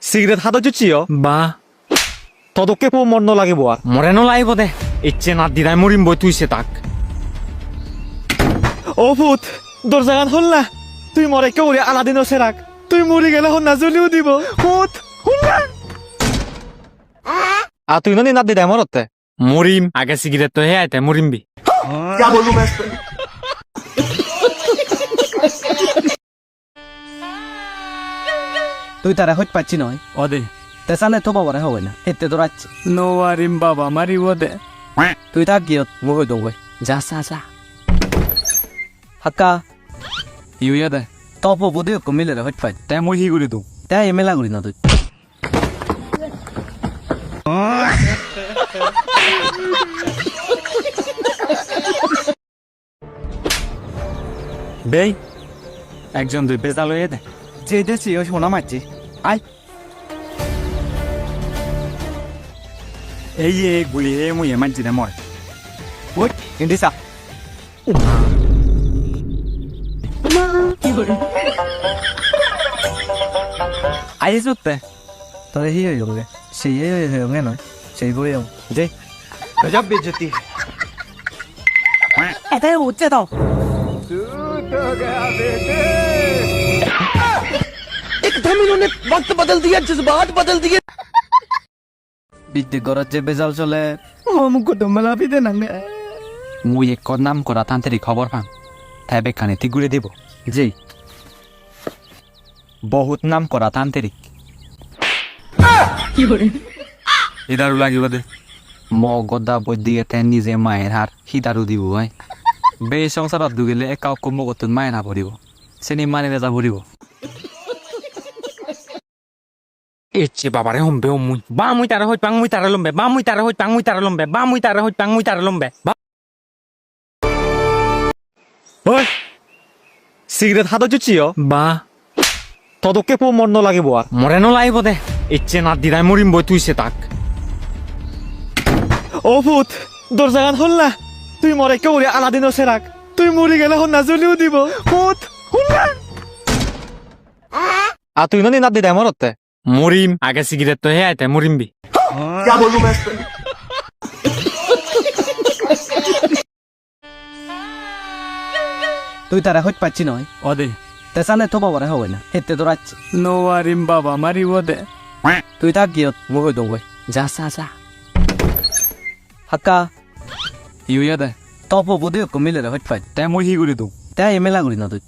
cigarette হাতত জুচিও বা তদকে পো মন লাগিব আর মরে লাগিব দে ইচ্ছে না দিদাই মরিম বই তুইছে তাক ও ভূত দরজাগান হল না তুই মরে কেউ আলাদিন ওসে রাখ তুই মরি গেলে হন না জ্বলিও দিব ভূত হল না আর তুই নি না দিদাই মরতে মরিম আগে সিগারেট তো হে আইতে মরিমবি তুই তারা হইতে পারছি নয় ওদে তেসানে তো বাবারে হবে না এতে তো রাখছে নোয়ারিম বাবা মারিব দে তুই থাক গিয়ে মুখ দৌড়ে যা যা যা হাক্কা ইউয়া দে তপ বুধে কমিলে রে হইতে পাই তে মই হি করে দু তাই এমেলা করি না তুই বেই একজন দুই পেজা লয়ে দে যে দেশি ওই সোনা মারছি আয় এই এ গুলি এ মুই মানছি দে মই ওই ইন্দিসা আইস উঠতে তোরে হি হয়ে যাবে সেই হয়ে নয় সেই করে যাও যে গজব বেজতি এটাই উঠছে দাও एकदम इन्होंने वक्त बदल दिया जज्बात बदल दिए বিদ্যে গরজ যে বেজাল চলে মুখ তো মেলাবি দে না মুই এক নাম করা তান্ত্রিক খবর পাম তাই বেখানে ঠিক ঘুরে দেব জি বহুত নাম করা তান্ত্রিক ইদারু লাগিব দে ম গদা বই দিয়ে তেন নিজে মায়ের হার সিদারু দিব হয় বে সংসারত দুগিলে একাও কম গতুন মায়ের না পড়িব চেনি মানিলে যা পড়িব এচ্ছে বাবারে হম্বে মুই বা মুই তারা হই পাং মুই তারা লম্বে বা মুই তারা হই পাং মুই তারা লম্বে বা মুই তারা হই পাং মুই তারা লম্বে ওই সিগারেট হাতত জুচিও বা তদকে পো মন লাগিব আর মরে লাগিব দে ইচ্ছে না দিদাই মরিম বই তুইছে তাক ও ভূত দরজাগান হল না তুই মরে কেউ আলাদিন ওসে রাখ তুই মরি গেলে হন না জ্বলিও দিব ভূত হল না আর তুই নি না দিদাই মরতে মরিম আগে সিগারেট তো হে আইতে মরিমবি তুই তারা হইতে পারছি নয় ওদে তেসানে তো বাবারে হবে না এতে তো রাখছে নোয়ারিম বাবা মারিব দে তুই থাক গিয়ে মুখ দৌড়ে যা যা যা হাক্কা ইউয়া দে তপ বুধে কমিলে রে হইতে পাই তে মই হি করে দু তাই এমেলা করি না তুই